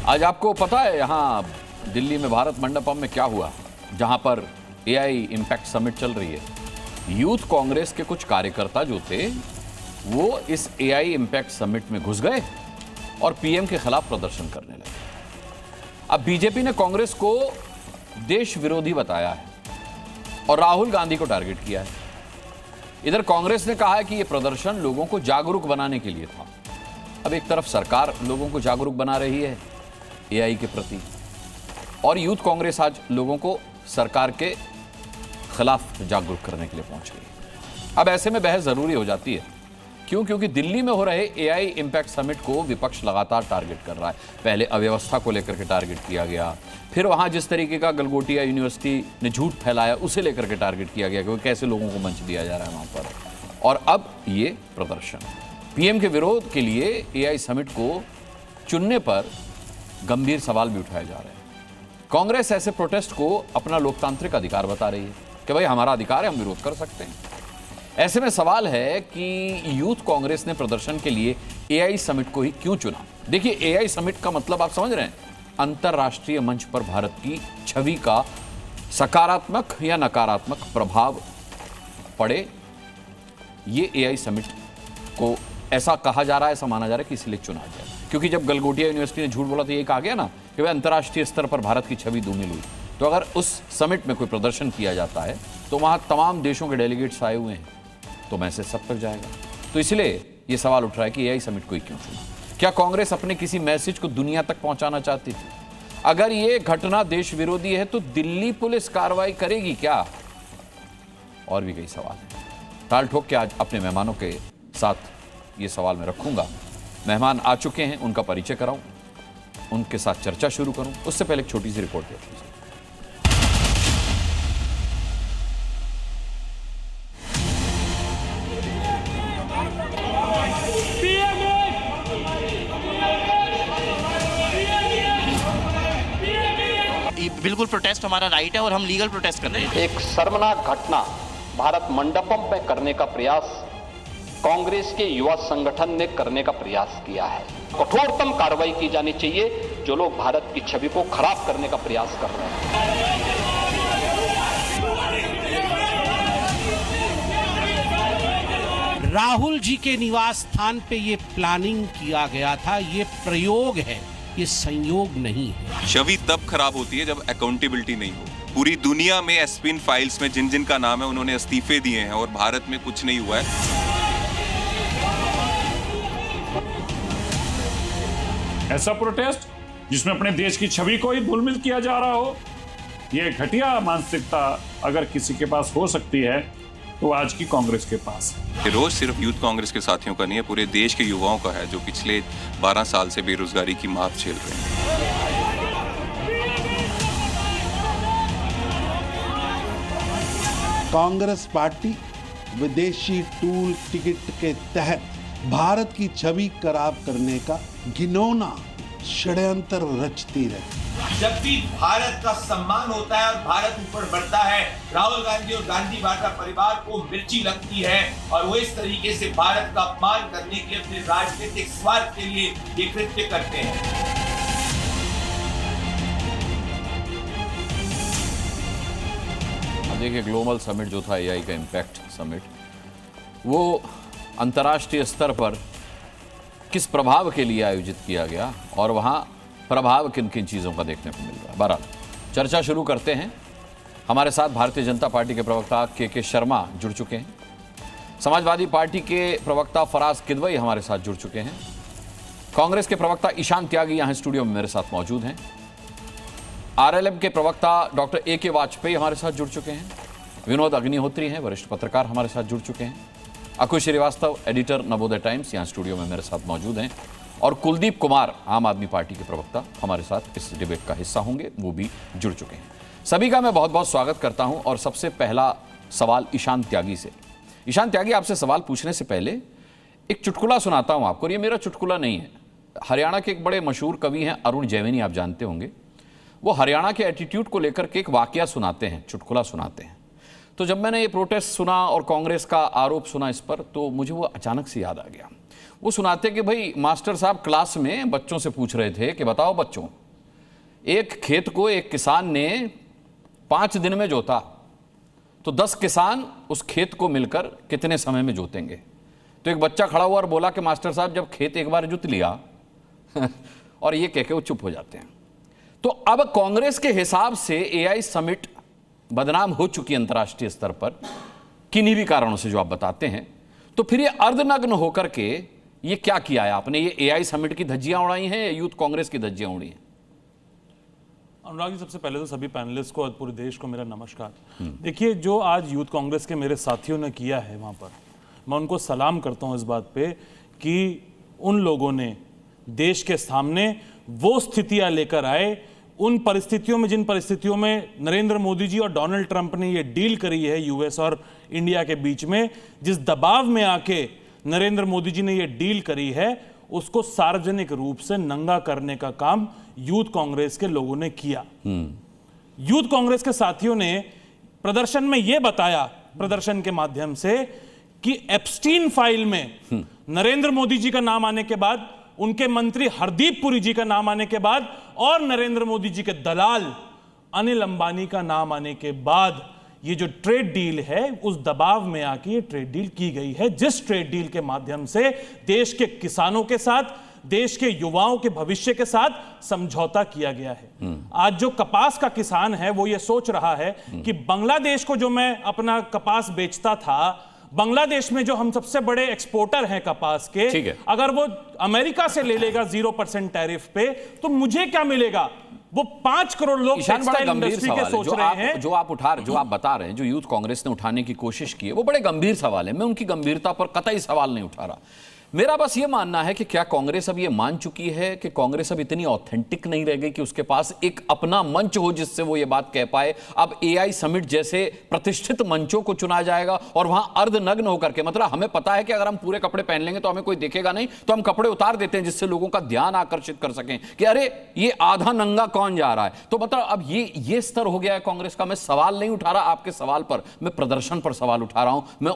आज आपको पता है यहाँ दिल्ली में भारत मंडपम में क्या हुआ, जहां पर एआई इम्पैक्ट समिट चल रही है। यूथ कांग्रेस के कुछ कार्यकर्ता जो थे वो इस एआई इम्पैक्ट समिट में घुस गए और पीएम के खिलाफ प्रदर्शन करने लगे। अब बीजेपी ने कांग्रेस को देश विरोधी बताया है और राहुल गांधी को टारगेट किया है। इधर कांग्रेस ने कहा है कि यह प्रदर्शन लोगों को जागरूक बनाने के लिए था। अब एक तरफ सरकार लोगों को जागरूक बना रही है एआई के प्रति, और यूथ कांग्रेस आज लोगों को सरकार के खिलाफ जागरूक करने के लिए पहुंच गई। अब ऐसे में बहस जरूरी हो जाती है। क्यों? क्योंकि दिल्ली में हो रहे एआई इम्पैक्ट समिट को विपक्ष लगातार टारगेट कर रहा है। पहले अव्यवस्था को लेकर के टारगेट किया गया, फिर वहां जिस तरीके का गलगोटिया यूनिवर्सिटी ने झूठ फैलाया उसे लेकर के टारगेट किया गया कि कैसे लोगों को मंच दिया जा रहा है वहां पर, और अब ये प्रदर्शन पीएम के विरोध के लिए एआई समिट को चुनने पर गंभीर सवाल भी उठाए जा रहे हैं। कांग्रेस ऐसे प्रोटेस्ट को अपना लोकतांत्रिक अधिकार बता रही है कि भाई हमारा अधिकार है, हम विरोध कर सकते हैं। ऐसे में सवाल है कि यूथ कांग्रेस ने प्रदर्शन के लिए एआई समिट को ही क्यों चुना। देखिए, एआई समिट का मतलब आप समझ रहे हैं, अंतरराष्ट्रीय मंच पर भारत की छवि का सकारात्मक या नकारात्मक प्रभाव पड़े। ये एआई समिट को ऐसा कहा जा रहा है, ऐसा माना जा रहा है कि इसलिए चुना जाए, क्योंकि जब गलगोटिया यूनिवर्सिटी ने झूठ बोला तो ये कहा गया ना कि वह अंतर्राष्ट्रीय स्तर पर भारत की छवि धूमिल हुई। तो अगर उस समिट में कोई प्रदर्शन किया जाता है तो वहां तमाम देशों के डेलीगेट्स आए हुए हैं, तो मैसेज सब तक जाएगा। तो इसलिए यह सवाल उठ रहा है कि एआई समिट को ही क्यों चुना। क्या कांग्रेस अपने किसी मैसेज को दुनिया तक पहुंचाना चाहती थी? अगर यह घटना देश विरोधी है तो दिल्ली पुलिस कार्रवाई करेगी क्या? और भी कई सवाल हैं। ताल ठोक के आज अपने मेहमानों के साथ ये सवाल मैं रखूंगा। मेहमान आ चुके हैं, उनका परिचय कराऊं, उनके साथ चर्चा शुरू करूं। उससे पहले एक छोटी सी रिपोर्ट देख लीजिए। बिल्कुल प्रोटेस्ट हमारा राइट है और हम लीगल प्रोटेस्ट कर रहे हैं। एक शर्मनाक घटना भारत मंडपम में करने का प्रयास कांग्रेस के युवा संगठन ने करने का प्रयास किया है। कठोरतम कार्रवाई की जानी चाहिए जो लोग भारत की छवि को खराब करने का प्रयास कर रहे हैं। राहुल जी के निवास स्थान पे ये प्लानिंग किया गया था, ये प्रयोग है, ये संयोग नहीं है। छवि तब खराब होती है जब अकाउंटेबिलिटी नहीं हो। पूरी दुनिया में एस्पिन फाइल्स में जिन जिन का नाम है उन्होंने इस्तीफे दिए हैं और भारत में कुछ नहीं हुआ है। ऐसा प्रोटेस्ट जिसमें अपने देश की छवि को ही धूमिल किया जा रहा हो, ये घटिया मानसिकता अगर किसी के पास हो सकती है तो आज की कांग्रेस के पास है। ये रोज सिर्फ यूथ कांग्रेस के साथियों का नहीं है, पूरे देश के युवाओं का है जो पिछले 12 साल से बेरोजगारी की मार झेल रहे हैं। कांग्रेस पार्टी विदेशी टूल टिकट के तहत भारत की छवि खराब करने का घिनौना षड्यंत्र रचती रही। जब भी भारत का सम्मान होता है और भारत ऊपर बढ़ता है, राहुल गांधी और गांधी वाटा परिवार को मिर्ची लगती है और वो इस तरीके से भारत का अपमान करने के अपने राजनीतिक स्वार्थ के लिए ये कृत्य करते हैं। देखिए, ग्लोबल समिट जो था एआई का इम्पैक्ट समिट, वो अंतर्राष्ट्रीय स्तर पर किस प्रभाव के लिए आयोजित किया गया और वहां प्रभाव किन किन चीज़ों का देखने को मिल रहा है। बहरहाल चर्चा शुरू करते हैं। हमारे साथ भारतीय जनता पार्टी के प्रवक्ता के शर्मा जुड़ चुके हैं, समाजवादी पार्टी के प्रवक्ता फराज किदवई हमारे साथ जुड़ चुके हैं, कांग्रेस के प्रवक्ता ईशान त्यागी यहाँ स्टूडियो में मेरे साथ मौजूद हैं, आरएलएम के प्रवक्ता डॉक्टर ए.के. वाजपेयी हमारे साथ जुड़ चुके हैं, विनोद अग्निहोत्री हैं वरिष्ठ पत्रकार हमारे साथ जुड़ चुके हैं, अकुश श्रीवास्तव एडिटर नवोदय टाइम्स यहाँ स्टूडियो में मेरे साथ मौजूद हैं, और कुलदीप कुमार आम आदमी पार्टी के प्रवक्ता हमारे साथ इस डिबेट का हिस्सा होंगे, वो भी जुड़ चुके हैं। सभी का मैं बहुत बहुत स्वागत करता हूं। और सबसे पहला सवाल ईशान त्यागी से। ईशान त्यागी, आपसे सवाल पूछने से पहले एक चुटकुला सुनाता हूं आपको। ये मेरा चुटकुला नहीं है, हरियाणा के एक बड़े मशहूर कवि हैं अरुण जैमिनी, आप जानते होंगे। वो हरियाणा के एटीट्यूड को लेकर के एक वाकया सुनाते हैं, चुटकुला सुनाते हैं। तो जब मैंने ये प्रोटेस्ट सुना और कांग्रेस का आरोप सुना इस पर, तो मुझे वो अचानक से याद आ गया। वो सुनाते कि भाई मास्टर साहब क्लास में बच्चों से पूछ रहे थे कि बताओ बच्चों, एक खेत को एक किसान ने 5 दिन में जोता तो 10 किसान उस खेत को मिलकर कितने समय में जोतेंगे? तो एक बच्चा खड़ा हुआ और बोला कि मास्टर साहब जब खेत एक बार जोत लिया और ये कह के वो चुप हो जाते हैं। तो अब कांग्रेस के हिसाब से एआई समिट बदनाम हो चुकी है अंतर्राष्ट्रीय स्तर पर किन्हीं भी कारणों से जो आप बताते हैं। तो फिर ये अर्धनग्न होकर के ये क्या किया है आपने? ये एआई समिट की धज्जियां उड़ाई हैं या यूथ कांग्रेस की धज्जियां उड़ी हैं? अनुराग जी, सबसे पहले तो सभी पैनलिस्ट को और पूरे देश को मेरा नमस्कार। देखिए, जो आज यूथ कांग्रेस के मेरे साथियों ने किया है वहां पर, मैं उनको सलाम करता हूं इस बात पे कि उन लोगों ने देश के सामने वो स्थितियां लेकर आए, उन परिस्थितियों में जिन परिस्थितियों में नरेंद्र मोदी जी और डोनाल्ड ट्रंप ने ये डील करी है यूएस और इंडिया के बीच में, जिस दबाव में आके नरेंद्र मोदी जी ने ये डील करी है, उसको सार्वजनिक रूप से नंगा करने का काम यूथ कांग्रेस के लोगों ने किया। यूथ कांग्रेस के साथियों ने प्रदर्शन में यह बताया, प्रदर्शन के माध्यम से, कि एप्स्टीन फाइल में नरेंद्र मोदी जी का नाम आने के बाद, उनके मंत्री हरदीप पुरी जी का नाम आने के बाद और नरेंद्र मोदी जी के दलाल अनिल अंबानी का नाम आने के बाद ये जो ट्रेड डील है, उस दबाव में आके ये ट्रेड डील की गई है, जिस ट्रेड डील के माध्यम से देश के किसानों के साथ, देश के युवाओं के भविष्य के साथ समझौता किया गया है। आज जो कपास का किसान है वो ये सोच रहा है कि बांग्लादेश को जो मैं अपना कपास बेचता था, बांग्लादेश में जो हम सबसे बड़े एक्सपोर्टर हैं कपास के, अगर वो अमेरिका से ले लेगा 0% टैरिफ पे, तो मुझे क्या मिलेगा? वो 5 करोड़ लोग टेक्सटाइल इंडस्ट्री के सोच रहे हैं। जो आप बता रहे हैं, जो यूथ कांग्रेस ने उठाने की कोशिश की है, वो बड़े गंभीर सवाल है। मैं उनकी गंभीरता पर कतई सवाल नहीं उठा रहा। मेरा बस ये मानना है कि क्या कांग्रेस अब ये मान चुकी है कि कांग्रेस अब इतनी ऑथेंटिक नहीं रह गई कि उसके पास एक अपना मंच हो जिससे वो ये बात कह पाए? अब एआई समिट जैसे प्रतिष्ठित मंचों को चुना जाएगा और वहां अर्धनग्न होकर के, मतलब हमें पता है कि अगर हम पूरे कपड़े पहन लेंगे तो हमें कोई देखेगा नहीं, तो हम कपड़े उतार देते हैं जिससे लोगों का ध्यान आकर्षित कर सकें कि अरे ये आधा नंगा कौन जा रहा है। तो मतलब अब ये स्तर हो गया है कांग्रेस का। मैं सवाल नहीं उठा रहा आपके सवाल पर, मैं प्रदर्शन पर सवाल उठा रहा हूं, मैं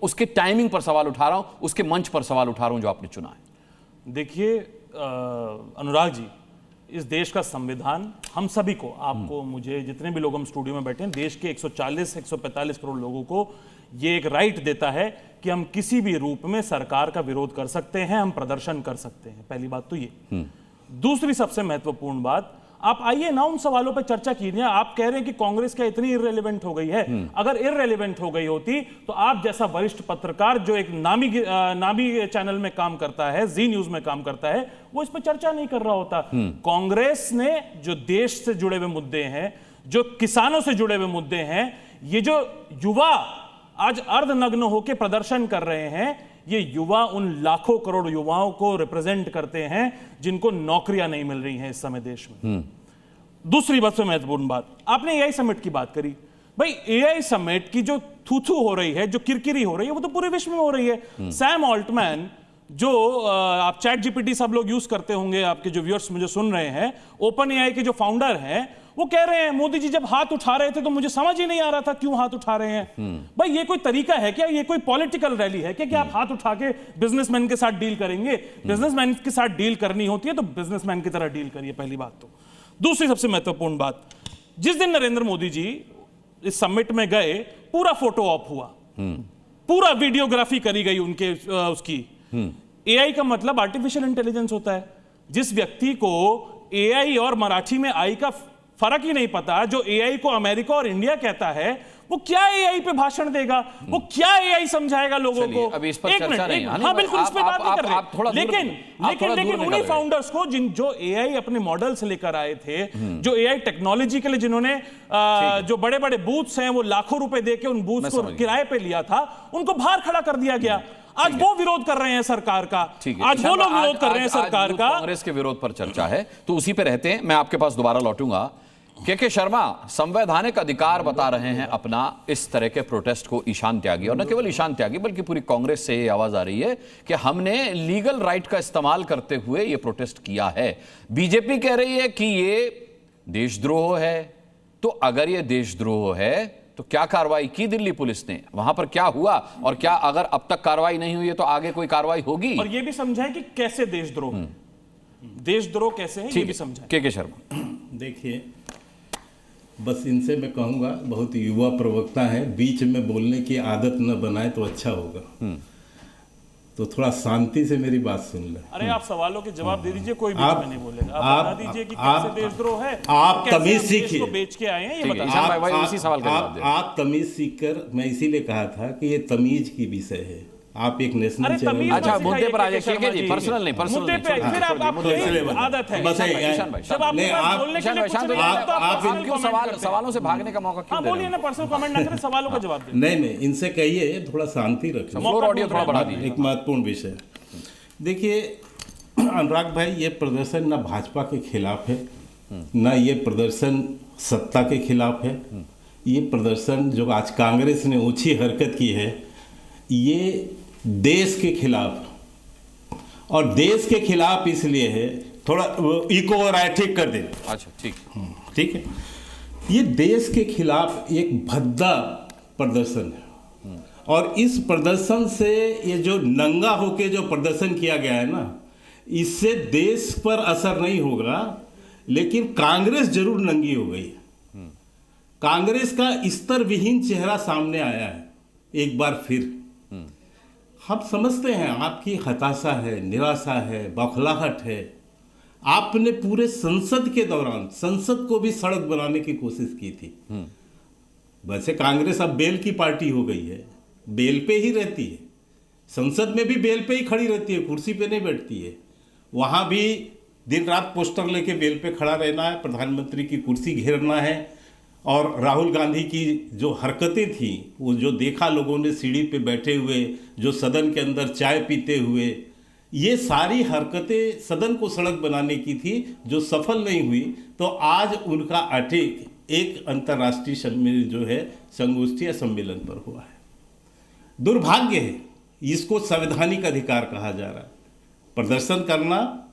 उसके टाइमिंग पर सवाल उठा रहा हूं, उसके मंच पर सवाल उठा रहा हूं जो आपने चुना है। देखिए अनुराग जी, इस देश का संविधान हम सभी को, आपको, मुझे, जितने भी लोग हम स्टूडियो में बैठे हैं, देश के 140-145 करोड़ लोगों को ये एक राइट देता है कि हम किसी भी रूप में सरकार का विरोध कर सकते हैं, हम प्रदर्शन कर सकते हैं। पहली बात तो ये। दूसरी सबसे महत्वपूर्ण बात, आप आइए ना उन सवालों पर चर्चा कीजिए। आप कह रहे हैं कि कांग्रेस क्या इतनी इररेलेवेंट हो गई है? अगर इररेलेवेंट हो गई होती तो आप जैसा वरिष्ठ पत्रकार जो एक नामी चैनल में काम करता है, जी न्यूज में काम करता है, वो इस पर चर्चा नहीं कर रहा होता। कांग्रेस ने जो देश से जुड़े हुए मुद्दे हैं, जो किसानों से जुड़े हुए मुद्दे हैं, ये जो युवा आज अर्धनग्न होकर प्रदर्शन कर रहे हैं, ये युवा उन लाखों करोड़ युवाओं को रिप्रेजेंट करते हैं जिनको नौकरियां नहीं मिल रही हैं इस समय देश में। दूसरी सबसे महत्वपूर्ण बात, आपने एआई समिट की बात करी। भाई, एआई समिट की जो थू हो रही है, जो किरकिरी हो रही है, वो तो पूरे विश्व में हो रही है। सैम ऑल्टमैन, जो आप चैट जीपीटी सब लोग यूज करते होंगे, आपके जो व्यूअर्स मुझे सुन रहे हैं, ओपन एआई के जो फाउंडर हैं, वो कह रहे हैं मोदी जी जब हाथ उठा रहे थे तो मुझे समझ ही नहीं आ रहा था क्यों हाथ उठा रहे हैं। भाई, ये कोई तरीका है क्या? ये कोई पॉलिटिकल रैली है क्या कि आप हाथ उठा के बिजनेसमैन के साथ डील करेंगे? बिजनेसमैन के साथ डील करनी होती है तो बिजनेसमैन की तरह डील करिए, पहली बात तो। दूसरी सबसे महत्वपूर्ण बात, जिस दिन नरेंद्र मोदी जी इस समिट में गए, पूरा फोटो ऑप हुआ, पूरा वीडियोग्राफी करी गई उनके उसकी। एआई का मतलब आर्टिफिशियल इंटेलिजेंस होता है। जिस व्यक्ति को एआई और मराठी में आई का फर्क ही नहीं पता, जो एआई को अमेरिका और इंडिया कहता है, वो क्या एआई पे भाषण देगा? वो क्या एआई समझाएगा लोगों को? अभी इस पर चर्चा नहीं। हाँ, बिल्कुल, इस पे बात नहीं कर रहे। लेकिन उन्हीं फाउंडर्स को जो एआई अपने मॉडल्स लेकर आए थे, जो एआई टेक्नोलॉजी के लिए जिन्होंने जो बड़े बड़े बूथ्स हैं, वो लाखों रुपए देके उन बूथ्स को किराए पे लिया था, उनको बाहर खड़ा कर दिया गया। आज वो विरोध कर रहे हैं सरकार का। आज वो लोग विरोध कर रहे हैं सरकार का। कांग्रेस के विरोध पर चर्चा है, तो उसी पे रहते हैं। मैं आपके पास दोबारा लौटूंगा। के शर्मा संवैधानिक अधिकार बता रहे हैं अपना इस तरह के प्रोटेस्ट को ईशान त्यागी, और न केवल ईशान त्यागी बल्कि पूरी कांग्रेस से ये आवाज आ रही है कि हमने लीगल राइट का इस्तेमाल करते हुए ये प्रोटेस्ट किया है। बीजेपी कह रही है कि ये देशद्रोह है। तो अगर ये देशद्रोह है तो क्या कार्रवाई की दिल्ली पुलिस ने, वहां पर क्या हुआ, और क्या अगर अब तक कार्रवाई नहीं हुई है तो आगे कोई कार्रवाई होगी? और ये भी समझाएं कि कैसे देशद्रोह कैसे है, ये भी समझाएं। के शर्मा, देखिए, बस इनसे मैं कहूंगा, बहुत युवा प्रवक्ता है, बीच में बोलने की आदत न बनाए तो अच्छा होगा। तो थोड़ा शांति से मेरी बात सुन ले। अरे आप सवालों के जवाब दे दीजिए, कोई बीच में नहीं बोलेगा। आप बता दीजिए कि कैसे देशद्रोह है, आप तमीज सीखिए, बेच के आए हैं, ये बताइए। आप तमीज सीखकर, मैं इसीलिए कहा था कि ये तमीज की विषय है। आप एक नेशनल चैनल, अच्छा मुद्दे पर आ जाइए जी, पर्सनल नहीं, पर्सनल नहीं, फिर आप आदत है बस जब आप बोलने के लिए आप इनको सवालों से भागने का मौका क्यों दे रहे हैं? बोलिए ना, पर्सनल कमेंट ना करें, सवालों का जवाब दें। नहीं, इनसे कहिए थोड़ा शांति रखें, फ्लोर ऑडियो थोड़ा बढ़ा दीजिए। एक महत्वपूर्ण विषय देखिए अनुराग भाई, ये प्रदर्शन ना भाजपा के खिलाफ है, ना ये प्रदर्शन सत्ता के खिलाफ है। ये प्रदर्शन जो आज कांग्रेस ने ऊंची हरकत की है, ये देश के खिलाफ, और देश के खिलाफ इसलिए है, थोड़ा इको ठीक कर दे। अच्छा ठीक है, ये देश के खिलाफ एक भद्दा प्रदर्शन है, और इस प्रदर्शन से ये जो नंगा होके जो प्रदर्शन किया गया है ना, इससे देश पर असर नहीं होगा, लेकिन कांग्रेस जरूर नंगी हो गई है। कांग्रेस का स्तर विहीन चेहरा सामने आया है एक बार फिर। हम समझते हैं आपकी हताशा है, निराशा है, बौखलाहट है। आपने पूरे संसद के दौरान संसद को भी सड़क बनाने की कोशिश की थी। वैसे कांग्रेस अब बेल की पार्टी हो गई है, बेल पे ही रहती है, संसद में भी बेल पे ही खड़ी रहती है, कुर्सी पे नहीं बैठती है। वहां भी दिन रात पोस्टर लेके बेल पे खड़ा रहना है, प्रधानमंत्री की कुर्सी घेरना है। और राहुल गांधी की जो हरकतें थी, वो जो देखा लोगों ने सीढ़ी पे बैठे हुए, जो सदन के अंदर चाय पीते हुए, ये सारी हरकतें सदन को सड़क बनाने की थी, जो सफल नहीं हुई। तो आज उनका अटैक एक अंतर्राष्ट्रीय सम्मेलन जो है संगोष्ठी या सम्मेलन पर हुआ है। दुर्भाग्य है, इसको संवैधानिक अधिकार कहा जा रहा है। प्रदर्शन करना,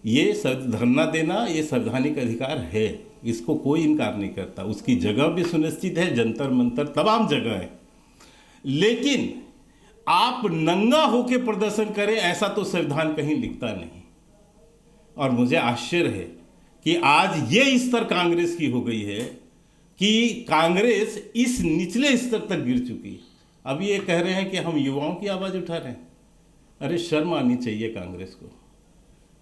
ये धरना देना, ये संवैधानिक अधिकार है, इसको कोई इनकार नहीं करता। उसकी जगह भी सुनिश्चित है, जंतर मंतर तमाम जगह है। लेकिन आप नंगा होके प्रदर्शन करें, ऐसा तो संविधान कहीं लिखता नहीं। और मुझे आश्चर्य है कि आज ये स्तर कांग्रेस की हो गई है कि कांग्रेस इस निचले स्तर तक गिर चुकी है। अब ये कह रहे हैं कि हम युवाओं की आवाज उठा रहे हैं। अरे शर्म आनी चाहिए कांग्रेस को।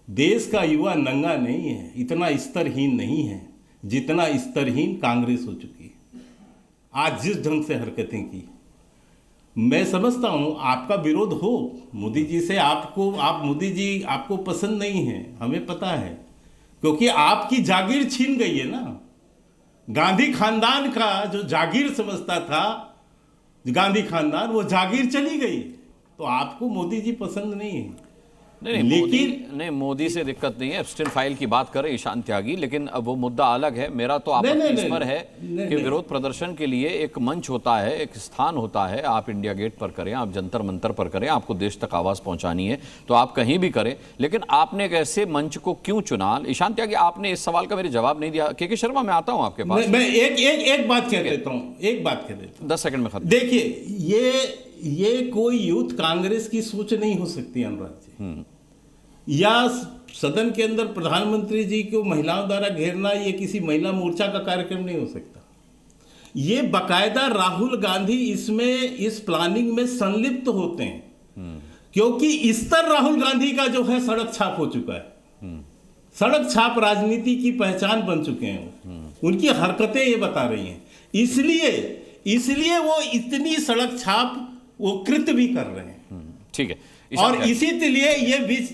देश का युवा नंगा नहीं है, इतना स्तरहीन नहीं है जितना स्तरहीन कांग्रेस हो चुकी है आज जिस ढंग से हरकतें की। मैं समझता हूं आपका विरोध हो मोदी जी से, आप मोदी जी आपको पसंद नहीं है, हमें पता है, क्योंकि आपकी जागीर छीन गई है ना। गांधी खानदान का जो जागीर समझता था गांधी खानदान, वो जागीर चली गई। तो आपको मोदी जी पसंद नहीं है। नहीं, मोदी से दिक्कत नहीं है। एब्स्टेन फाइल की बात करें ईशान त्यागी, लेकिन अब वो मुद्दा अलग है। मेरा तो आपत्ति इस पर है कि विरोध प्रदर्शन के लिए एक मंच होता है, एक स्थान होता है। आप इंडिया गेट पर करें, आप जंतर मंतर पर करें, आपको देश तक आवाज पहुंचानी है तो आप कहीं भी करें, लेकिन आपने एक ऐसे मंच को क्यों चुना? ईशान त्यागी, आपने इस सवाल का मेरे जवाब नहीं दिया। के शर्मा, मैं आता हूं आपके पास। मैं एक बात कह देता हूं, 10 सेकंड में खत्म। देखिए, ये कोई यूथ कांग्रेस की सोच नहीं हो सकती अनुराग जी, या सदन के अंदर प्रधानमंत्री जी को महिलाओं द्वारा घेरना, ये किसी महिला मोर्चा का कार्यक्रम नहीं हो सकता। ये बकायदा राहुल गांधी इसमें, इस प्लानिंग में संलिप्त होते हैं, क्योंकि इस तरह राहुल गांधी का जो है सड़क छाप हो चुका है। सड़क छाप राजनीति की पहचान बन चुके हैं। उनकी हरकतें ये बता रही हैं, इसलिए वो इतनी सड़क छाप वो कृत्य भी कर रहे हैं। ठीक है, और इसीलिए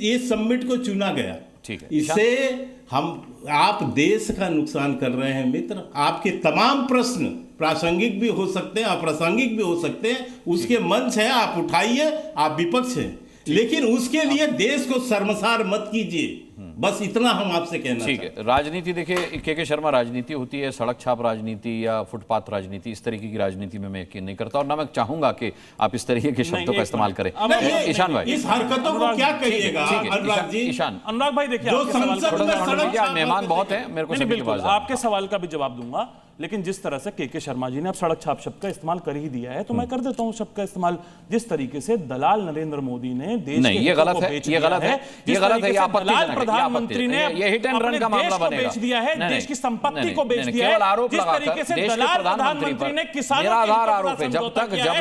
ये समिट को चुना गया। ठीक है, इससे आप देश का नुकसान कर रहे हैं मित्र। आपके तमाम प्रश्न प्रासंगिक भी हो सकते हैं, अप्रासंगिक भी हो सकते हैं, उसके मंच है, आप उठाइए, आप विपक्ष हैं, लेकिन उसके लिए देश को शर्मसार मत कीजिए। बस इतना हम आपसे कहना ठीक है। राजनीति देखिए, के शर्मा, राजनीति होती है सड़क छाप राजनीति या फुटपाथ राजनीति, इस तरीके की राजनीति में मैं यकीन नहीं करता, और ना मैं चाहूंगा कि आप इस तरीके के शब्दों का इस्तेमाल करें। ईशान भाई, इस हरकतों को क्या कहिएगा अनुराग जी? अनुराग भाई देखिए, मेहमान बहुत है, मेरे को आपके सवाल का भी जवाब दूंगा। लेकिन जिस तरह से के शर्मा जी ने अब सड़क छाप शब्द का इस्तेमाल कर ही दिया है, तो मैं कर देता हूं शब्द का इस्तेमाल। जिस तरीके से दलाल नरेंद्र मोदी ने देश नहीं, ये गलत है, ये गलत है, ये गलत है, ये आपत्तिजनक है, प्रधानमंत्री ने ये हिट एंड रन का मामला बनेगा, बेच दिया है, देश की संपत्ति को बेच दिया है। केवल आरोप जिस लगाकर तरीके से देश के दलाल प्रधानमंत्री प्रधानमंत्री ने पर किसानों निराधार आरोप है, जब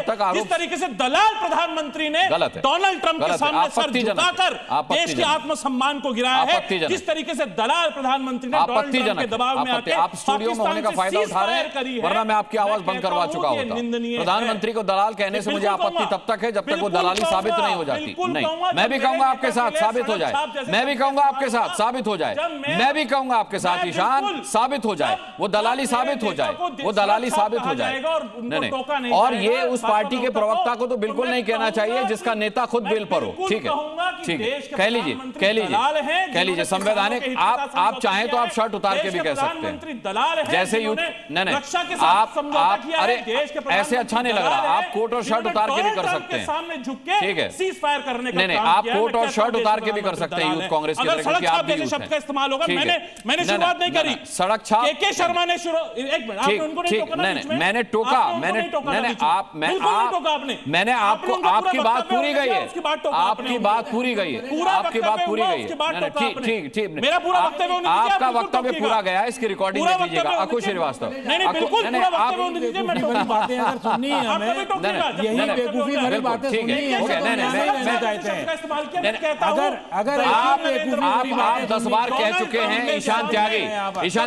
तक आरोप, जिस तरीके से दलाल प्रधानमंत्री ने डोनाल्ड ट्रंप के सामने सर झुकाकर देश के आत्मसम्मान को गिराया है, जिस तरीके से दलाल प्रधानमंत्री ने डोनाल्ड ट्रंप के दबाव में आके आप स्टूडियो में होने का फायदा उठा रहे हैं, वरना मैं आपकी आवाज बंद करवा चुका होता। प्रधानमंत्री को दलाल कहने से मुझे आपत्ति तब तक है जब तक वो दलाली साबित नहीं हो जाती। नहीं, मैं भी कहूंगा आपके साथ साबित हो जाए, मैं भी कहूंगा आपके साथ साबित हो जाए, मैं भी कहूंगा आपके साथ ईशान साबित हो जाए, वो दलाली साबित हो जाए, वो दलाली साबित हो जाए। नहीं, और ये उस पार्टी के प्रवक्ता को तो बिल्कुल नहीं कहना चाहिए जिसका नेता खुद बेल पर हो। ठीक है, ठीक है, कह लीजिए, कह लीजिए, कह लीजिए, संवैधानिक। आप चाहें तो आप शर्ट उतार के भी कह सकते हैं, जैसे यूथ। नहीं, आप अरे ऐसे अच्छा नहीं लग रहा, आप कोट और शर्ट उतार के भी कर सकते हैं, ठीक है, सीज फायर करने का। नहीं, आप कोट और शर्ट उतार के भी कर सकते हैं यूथ कांग्रेस की तरफ से, आप भी यूथ शब्द का इस्तेमाल होगा। मैंने शुरुआत नहीं करी, सड़क छाप के शर्मा ने शुरू, एक मिनट, आपने उनको नहीं टोका ना बीच में? मैंने टोका, मैंने आपको, आपकी बात पूरी गई है, आपकी बात पूरी गई है, आपकी बात पूरी गई है, ठीक ठीक, मेरा पूरा वक्तव्य, आपका वक्तव्य पूरा गया, इसकी रिकॉर्डिंग देख लीजिएगा। अकुश श्रीवास्तव, नहीं बिल्कुल पूरा वक्तव्य होने दीजिए। मैं बातें अगर सुननी है हमें, यही बेवकूफी भरी बातें सुननी है, अगर आप 10 बार कह चुके हैं, ईशान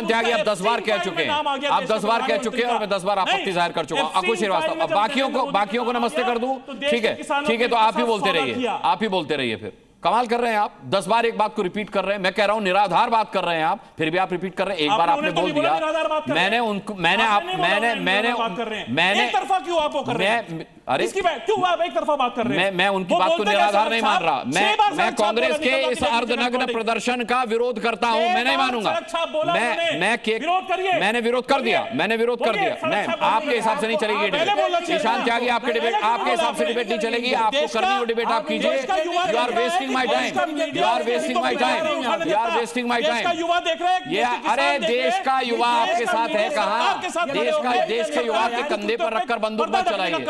त्यागी आप 10 बार कह चुके हैं, आप 10 बार कह चुके हैं और मैं 10 बार आपत्ति जाहिर कर चुका हूं। अकुश श्रीवास्तव, अब बाकियों को नमस्ते कर दूं, ठीक है, तो आप ही बोलते रहिए, आप ही बोलते रहिए। फिर कमाल कर रहे हैं आप, 10 बार एक बात को रिपीट कर रहे हैं। मैं कह रहा हूं निराधार बात कर रहे हैं आप, फिर भी आप रिपीट कर रहे हैं। एक बार आपने बोल दिया, मैंने उनको, मैंने एक तरफा क्यों आप वो कर रहे हैं? अरे क्यों आप एक तरफा बात कर रहे हैं? मैं उनकी बात को निराधार नहीं मान रहा। मैं कांग्रेस के इस अर्धनग्न प्रदर्शन का विरोध करता हूं, मैं नहीं मानूंगा। मैंने विरोध कर दिया, मैंने विरोध कर दिया। मैं आपके हिसाब से नहीं चलेगी डिबेट। ईशान त्यागी आपके डिबेट, आपके हिसाब से डिबेट नहीं चलेगी। आपको करनी हो डिबेट आप कीजिए। You are wasting my time, you are wasting my time, you are wasting my time. युवा देख रहे हैं, ये अरे देश का युवा आपके साथ है कहां? देश के युवा के कंधे पर रखकर बंदूक मत चलाइए।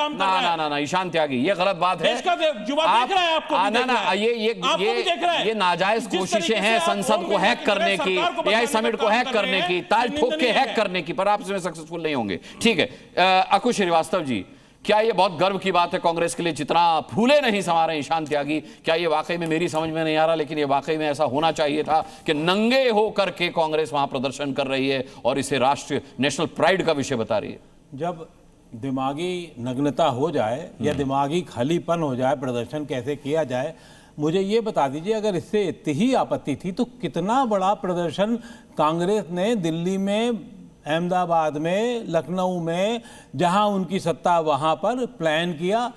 ना ईशान त्यागी, ये गलत बात है। ये नाजायज कोशिशें हैं संसद को हैक करने की, एआई समिट को हैक करने की, ताल ठोक के हैक करने की, पर आप इसमें सक्सेसफुल नहीं होंगे। ठीक है, अकुश श्रीवास्तव जी, क्या ये बहुत गर्व की बात है कांग्रेस के लिए जितना फूले नहीं समा रहे ईशान त्यागी? क्या ये वाकई में, मेरी समझ में नहीं आ रहा, लेकिन ये वाकई में ऐसा होना चाहिए था कि नंगे होकर के कांग्रेस वहां प्रदर्शन कर रही है और इसे राष्ट्रीय नेशनल प्राइड का विषय बता रही है? जब दिमागी नग्नता हो जाए या दिमागी खालीपन हो जाए, प्रदर्शन कैसे किया जाए, मुझे ये बता दीजिए। अगर इससे इतनी ही आपत्ति थी तो कितना बड़ा प्रदर्शन कांग्रेस ने दिल्ली में, अहमदाबाद में, लखनऊ में, जहां उनकी सत्ता वहां पर प्लान किया।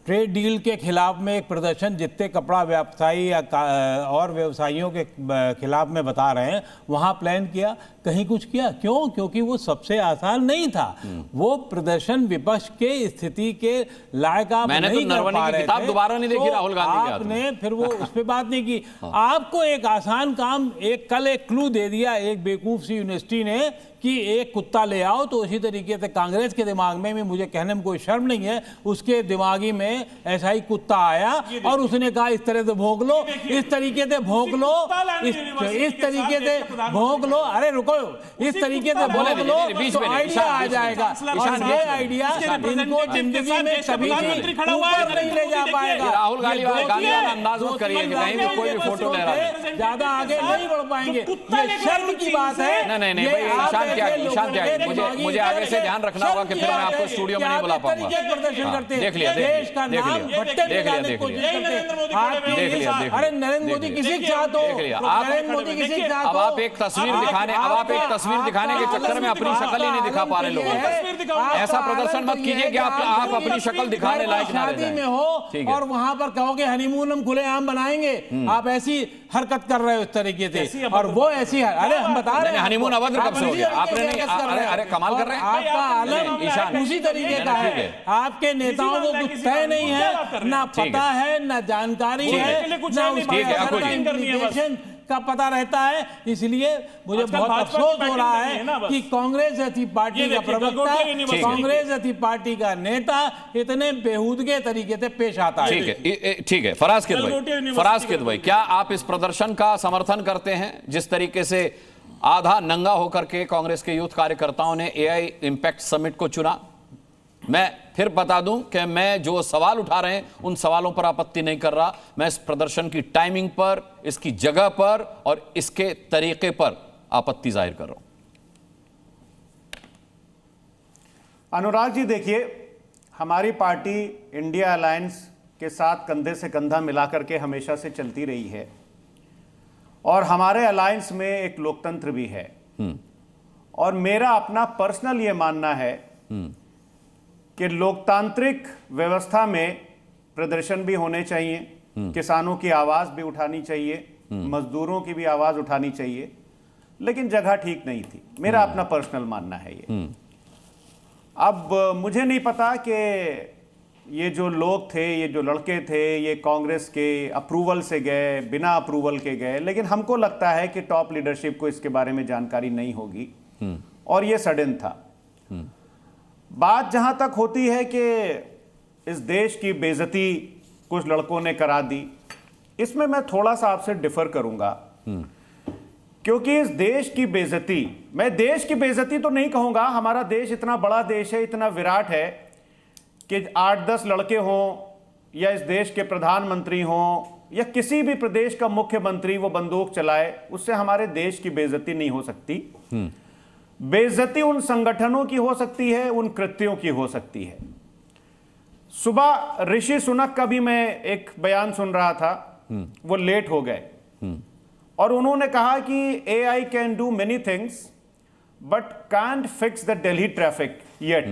ट्रेड डील के खिलाफ में एक प्रदर्शन जितने कपड़ा व्यवसायी या और व्यवसायियों के खिलाफ में बता रहे हैं, वहां प्लान किया। कहीं कुछ किया? क्यों? क्योंकि वो सबसे आसान नहीं था। वो प्रदर्शन विपक्ष के स्थिति के लायक आप नहीं कर पा रहे थे। दोबारा नहीं देखी राहुल गांधी की आपने फिर वो उस पर बात नहीं की। आपको एक आसान काम, कल एक क्लू दे दिया एक बेवकूफ सी यूनिवर्सिटी ने कि एक कुत्ता ले आओ, तो उसी तरीके से कांग्रेस के दिमाग में भी, मुझे कहने में कोई शर्म नहीं है, उसके दिमागी में ऐसा ही कुत्ता आया और उसने कहा इस तरह से भोंक लो, इस तरीके से भोंक लो, इस तरीके से भोंक लो। अरे रुको, इस तरीके से भोंक लो तो आइडिया आ जाएगा। और ये आइडिया इनको जिंदगी में कभी भी ऊपर नहीं ले जा पाएगा। राहुल गांधी अंदाज मत करिए कि कहीं भी कोई भी फोटो ले रहा है, ज्यादा आगे नहीं बढ़ पाएंगे। ये शर्म की बात है। नहीं, ईशान त्यागी, मुझे आगे से ध्यान रखना होगा कि फिर मैं आपको स्टूडियो में नहीं बुला पाऊंगा। देख लिया। अरे नरेंद्र मोदी किसी के साथ हो, नरेंद्र मोदी किसी के साथ हो। अब आप एक तस्वीर दिखाने के चक्कर में अपनी शक्ल ही नहीं दिखा पा रहे लोगों को। ऐसा प्रदर्शन मत कीजिए कि आप अपनी शक्ल दिखाने लायक ना रह जाएं। शादी में हो और वहां पर कहोगे हनीमून हम खुलेआम बनाएंगे, आप ऐसी हरकत कर रहे हो इस तरीके से, और वो ऐसी, अरे हम बता रहे हैं हनीमून अवध कब से हो गया? आपने नहीं, अरे कमाल कर रहे हैं। आपका आलम उसी तरीके का है। आपके नेताओं को कुछ तय नहीं है, ना पता है, ना जानकारी है, ना उसका का पता रहता है। इसलिए मुझे आजकल बहुत भाजपा की अफसोस हो बैटिंग रहा करनी है ना है बस। कि कांग्रेस जैसी पार्टी ये का देखिए, प्रवक्ता, गलगोटिया यूनिवर्सिटी कांग्रेस जैसी पार्टी का नेता इतने बेहूदगे तरीके से पेश आता है। ठीक है फराज किद गलगोटिया भाई, यूनिवर्सिटी फराज किद भाई, क्या आप इस प्रदर्शन का समर्थन करते हैं जिस तरीके से आधा नंगा होकर के कांग्रेस के यूथ कार्यकर्ताओं ने एआई इंपैक्ट समिट को चुना? मैं फिर बता दूं कि मैं जो सवाल उठा रहे हैं उन सवालों पर आपत्ति नहीं कर रहा, मैं इस प्रदर्शन की टाइमिंग पर, इसकी जगह पर और इसके तरीके पर आपत्ति जाहिर कर रहा हूं। अनुराग जी, देखिए, हमारी पार्टी इंडिया अलायंस के साथ कंधे से कंधा मिलाकर के हमेशा से चलती रही है और हमारे अलायंस में एक लोकतंत्र भी है। और मेरा अपना पर्सनल ये मानना है कि लोकतांत्रिक व्यवस्था में प्रदर्शन भी होने चाहिए, किसानों की आवाज भी उठानी चाहिए, मजदूरों की भी आवाज उठानी चाहिए, लेकिन जगह ठीक नहीं थी। मेरा अपना पर्सनल मानना है ये। अब मुझे नहीं पता कि ये जो लोग थे, ये जो लड़के थे, ये कांग्रेस के अप्रूवल से गए, बिना अप्रूवल के गए, लेकिन हमको लगता है कि टॉप लीडरशिप को इसके बारे में जानकारी नहीं होगी और ये सडन था। बात जहां तक होती है कि इस देश की बेइज्जती कुछ लड़कों ने करा दी, इसमें मैं थोड़ा सा आपसे डिफर करूंगा, क्योंकि इस देश की बेइज्जती, मैं देश की बेइज्जती तो नहीं कहूंगा, हमारा देश इतना बड़ा देश है, इतना विराट है कि 8-10 लड़के हों या इस देश के प्रधानमंत्री हों या किसी भी प्रदेश का मुख्यमंत्री वो बंदूक चलाए, उससे हमारे देश की बेइज्जती नहीं हो सकती। बेइज्जती उन संगठनों की हो सकती है, उन कृत्यों की हो सकती है। सुबह ऋषि सुनक का भी मैं एक बयान सुन रहा था, वो लेट हो गए और उन्होंने कहा कि AI can do many things but can't fix the Delhi traffic yet.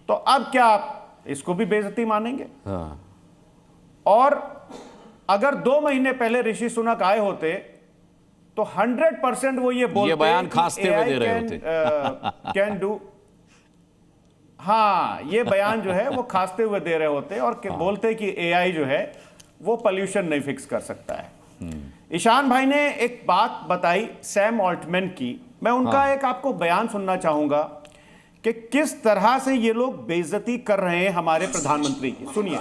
तो अब क्या आप इसको भी बेइज्जती मानेंगे? और अगर 2 महीने पहले ऋषि सुनक आए होते तो 100% वो ये बोलते, ये बयान खांसते हुए दे रहे होते। कैन डू, हाँ, ये बयान जो है वो खांसते हुए दे रहे होते और बोलते कि AI जो है वो पोल्यूशन नहीं फिक्स कर सकता है। ईशान भाई ने एक बात बताई सैम ऑल्टमैन की, मैं उनका एक आपको बयान सुनना चाहूंगा कि किस तरह से ये लोग बेइज्जती कर रहे हैं हमारे प्रधानमंत्री की। सुनिए।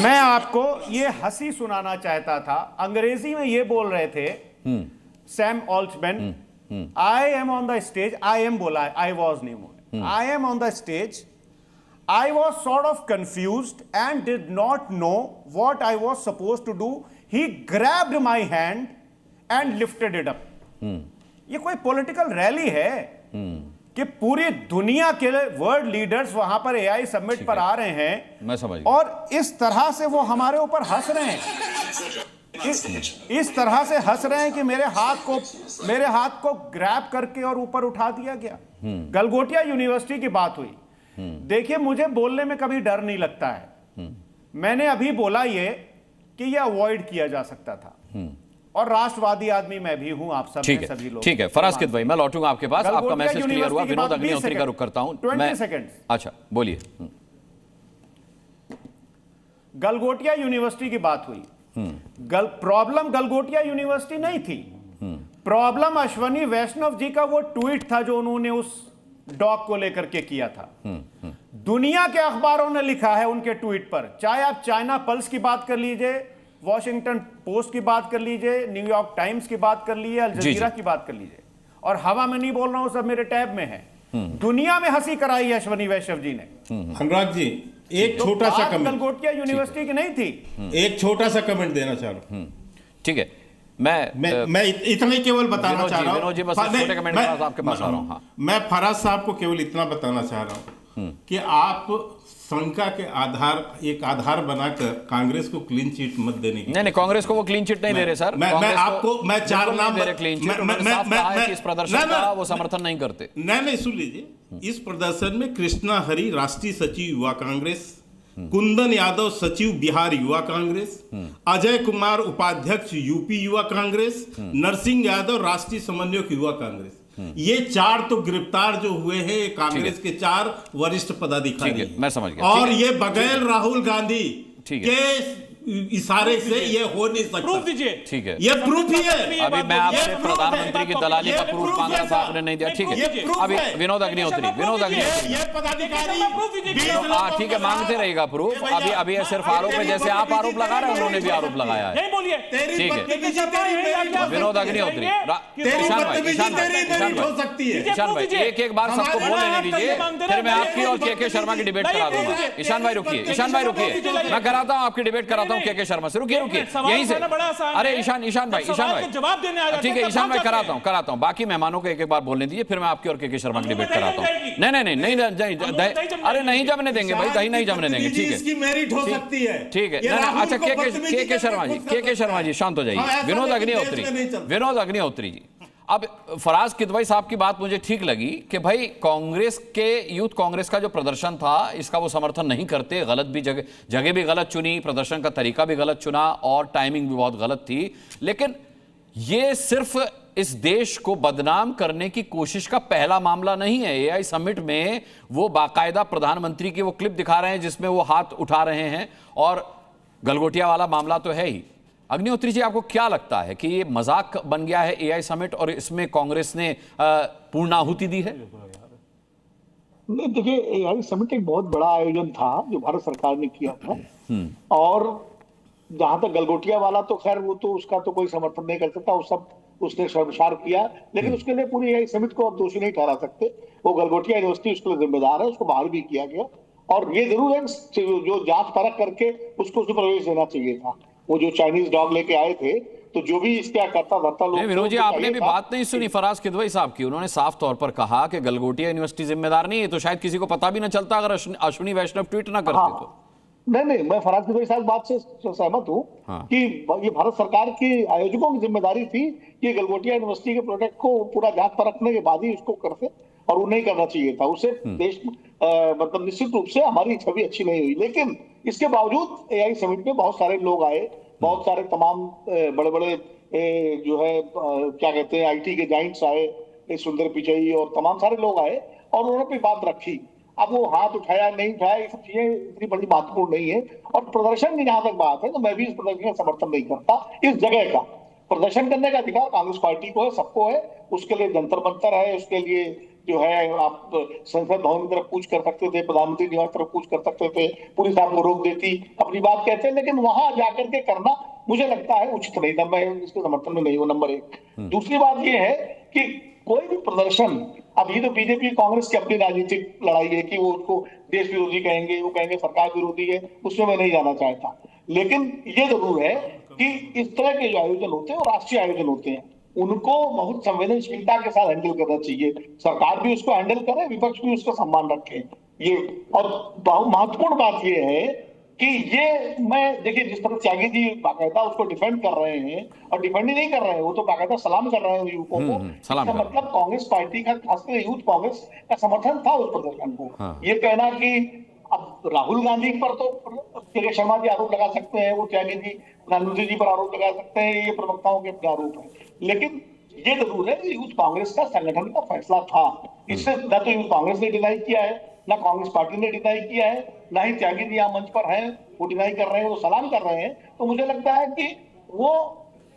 मैं आपको ये हंसी सुनाना चाहता था, अंग्रेजी में ये बोल रहे थे Sam Altman, I am on the stage, I am बोला, आई वॉज नहीं बोला, I am on the stage, I was sort of confused and did not know what I was supposed to do. He grabbed my hand and lifted it up. ये कोई political rally है कि पूरी दुनिया के world leaders वहां पर AI summit पर आ रहे हैं, मैं समझ गया, और इस तरह से वो हमारे ऊपर हंस रहे हैं, इस तरह से हंस रहे हैं कि मेरे हाथ को ग्रैब करके और ऊपर उठा दिया गया। गलगोटिया यूनिवर्सिटी की बात हुई। देखिए, मुझे बोलने में कभी डर नहीं लगता है। मैंने अभी बोला ये कि ये अवॉइड किया जा सकता था, और राष्ट्रवादी आदमी मैं भी हूं, आप सब हैं, सभी लोग। ठीक है फराज किद भाई, मैं लौटूंगा आपके पास, आपका मैसेज क्लियर हुआ। विनोद अग्निहोत्री का रुख करता हूं। 20 सेकंड। अच्छा, बोलिए। गलगोटिया यूनिवर्सिटी की बात हुई। प्रॉब्लम गलगोटिया यूनिवर्सिटी नहीं थी, प्रॉब्लम अश्वनी वैष्णव जी का वो ट्वीट था जो उन्होंने उस डॉग को लेकर के किया था। दुनिया के अखबारों ने लिखा है उनके ट्वीट पर, चाहे आप चाइना पल्स की बात कर लीजिए, वॉशिंगटन पोस्ट की बात कर लीजिए, न्यूयॉर्क टाइम्स की बात कर लीजिए, अल जजीरा की बात कर लीजिए, और हवा में नहीं बोल रहा हूं, सब मेरे टैब में है। दुनिया में हंसी कराई है अश्वनी वैष्णव जी ने। अनुराग जी, एक छोटा सा कमेंट, गलगोटिया यूनिवर्सिटी की नहीं थी, एक छोटा सा कमेंट देना चाह रहा हूं। ठीक है, मैं इतना ही केवल बताना चाह रहा हूं। विनोद जी, बस छोटे कमेंट के बाद आपके पास आ रहा हूं। मैं फराज साहब को केवल इतना बताना चाह रहा हूं कि आप शंका के एक आधार बनाकर कांग्रेस को क्लीन चिट मत देने की। नहीं, कांग्रेस को वो क्लीन चिट नहीं दे रहे सर। मैं चार नाम दे रहे क्लीन चिट। उन्होंने साफ कहा है कि इस प्रदर्शन का वो समर्थन नहीं करते। नहीं, सुन लीजिए, इस प्रदर्शन में कृष्णा हरि राष्ट्रीय सचिव युवा कांग्रेस, कुंदन यादव सचिव बिहार युवा कांग्रेस, अजय कुमार उपाध्यक्ष यूपी युवा कांग्रेस, नरसिंह यादव राष्ट्रीय समन्वयक युवा कांग्रेस, ये 4 तो गिरफ्तार जो हुए हैं ये कांग्रेस के 4 वरिष्ठ पदाधिकारी, मैं समझ गया, और ये बगैर राहुल गांधी के इशारे से ये हो नहीं सकता। प्रूफ दीजिए। ठीक है, ये प्रूफ ही है। अभी मैं आपसे प्रधानमंत्री की दलाली का प्रूफ मांग रहा था, आपने नहीं दिया। ठीक है, अभी विनोद अग्निहोत्री, ये पदाधिकारी ठीक है, मांगते रहेगा प्रूफ। अभी सिर्फ आरोप है, जैसे आप आरोप लगा रहे हैं उन्होंने भी आरोप लगाया है। ठीक है, विनोद अग्निहोत्री, ईशान भाई एक एक बार सबको बोल लेने दीजिए, फिर मैं आपकी और के शर्मा की डिबेट करा दूंगा। ईशान भाई रुकिए, ईशान भाई रुकिए, मैं कराता हूँ आपकी डिबेट कराता हूँ के शर्मा से। रुकिए यहीं से। अरे ईशान भाई जवाब देने आ ठीक है, ईशान भाई कराता हूँ बाकी मेहमानों को एक एक बार बोलने दीजिए, फिर मैं आपकी और के शर्मा की डिबेट कराता हूँ। नहीं, अरे नहीं जमने देंगे भाई, दही नहीं जमने देंगे। ठीक है, इसकी मेरिट हो सकती है। ठीक है, अच्छा के शर्मा जी शांत हो जाइए। विनोद अग्निहोत्री जी, अब फराज किदवई साहब की बात मुझे ठीक लगी कि भाई कांग्रेस के यूथ कांग्रेस का जो प्रदर्शन था इसका वो समर्थन नहीं करते, गलत भी जगह भी गलत चुनी, प्रदर्शन का तरीका भी गलत चुना और टाइमिंग भी बहुत गलत थी, लेकिन ये सिर्फ इस देश को बदनाम करने की कोशिश का पहला मामला नहीं है। एआई समिट में वो बाकायदा प्रधानमंत्री की वो क्लिप दिखा रहे हैं जिसमें वो हाथ उठा रहे हैं, और गलगोटिया वाला मामला तो है ही। अग्निहोत्री जी, आपको क्या लगता है कि ये मजाक बन गया है एआई समिट और इसमें कांग्रेस ने पूर्णाहुति दी है? नहीं, देखिए एआई समिट एक बहुत बड़ा आयोजन था जो भारत सरकार ने किया था, और जहां तक गलगोटिया वाला तो खैर वो तो उसका तो कोई समर्थन नहीं कर सकता, वो सब उसने शर्मसार किया, लेकिन उसके लिए पूरी एआई समिट को अब दोषी नहीं ठहरा सकते। वो गलगोटिया यूनिवर्सिटी उसके लिए जिम्मेदार है, उसको बाहर भी किया गया, और ये जरूर है जो जांच परख करके उसको प्रवेश देना चाहिए था। वो जो चाइनीज डॉग लेके आए थे, तो जो भी इसका करता धरता लोग। विनोद जी, आपने भी बात नहीं सुनी फराज किदवई साहब की। उन्होंने साफ तौर पर कहा कि गलगोटिया यूनिवर्सिटी जिम्मेदार नहीं है, तो शायद किसी को पता भी ना चलता अगर अश्विनी वैष्णव ट्वीट ना करते। तो नहीं, मैं फराज किदवई साहब बात से सहमत हूँ कि ये भारत सरकार की आयोजकों की जिम्मेदारी थी कि गलगोटिया यूनिवर्सिटी के प्रोजेक्ट को पूरा जांच परखने के बाद ही उसको करते, और वो नहीं करना चाहिए था। उससे देश मतलब निश्चित रूप से हमारी छवि अच्छी नहीं हुई, लेकिन इसके बावजूद एआई समिट में बहुत सारे लोग आए, बहुत सारे तमाम बड़े बड़े जो है क्या कहते हैं आईटी के जाइंट्स आए, सुंदर पिचई और तमाम सारे लोग आए, और उन्होंने भी बात रखी। अब वो हाथ उठाया नहीं उठाया, ये सब चीजें इतनी बड़ी महत्वपूर्ण नहीं है। और प्रदर्शन की जहां तक बात है तो मैं भी इस प्रदर्शन का समर्थन नहीं करता। इस जगह का प्रदर्शन करने का अधिकार कांग्रेस पार्टी को है, सबको है, उसके लिए जंतर मंतर है, उसके लिए जो है आप संसद भवन की तरफ कूच कर सकते थे, प्रधानमंत्री निवास तरफ कूच कर सकते थे, पुलिस आपको रोक देती, अपनी बात कहते हैं, लेकिन वहां जाकर के करना मुझे लगता है उचित नहीं था। मैं इसके समर्थन में नहीं हूँ, नंबर 1। दूसरी बात यह है कि कोई भी प्रदर्शन, अब ये तो बीजेपी कांग्रेस की अपनी राजनीतिक लड़ाई है कि वो उसको देश विरोधी कहेंगे, वो कहेंगे सरकार विरोधी है, उसमें मैं नहीं जाना चाहता। लेकिन ये जरूर है कि इस तरह के जो आयोजन होते हैं वो राष्ट्रीय आयोजन होते हैं, उनको बहुत संवेदनशीलता के साथ हैंडल करना चाहिए। सरकार भी उसको हैंडल करे, विपक्ष भी उसका सम्मान रखे। ये और बहुत महत्वपूर्ण बात ये है कि ये मैं देखिए जिस तरह त्यागी जी बाकायदा उसको डिफेंड कर रहे हैं, और डिफेंड ही नहीं कर रहे हैं, वो तो बाकायदा सलाम कर रहे हैं युवकों को। इसका मतलब कांग्रेस पार्टी का, खासकर यूथ कांग्रेस का समर्थन था उस प्रदर्शन को। ये कहना कि अब राहुल गांधी पर तो के शर्मा जी आरोप लगा सकते हैं, वो त्यागी जी प्रधानमंत्री जी पर आरोप लगा सकते हैं, ये प्रवक्ताओं के अपने आरोप है, लेकिन ये जरूर है कि यूथ कांग्रेस का संगठन का फैसला था। इससे न तो यूथ कांग्रेस ने डिनाई किया है, ना कांग्रेस पार्टी ने डिनाई किया है, ना ही त्यागी जी यहाँ मंच पर हैं वो डिनाई कर रहे हैं, वो सलाम कर रहे हैं। तो मुझे लगता है कि वो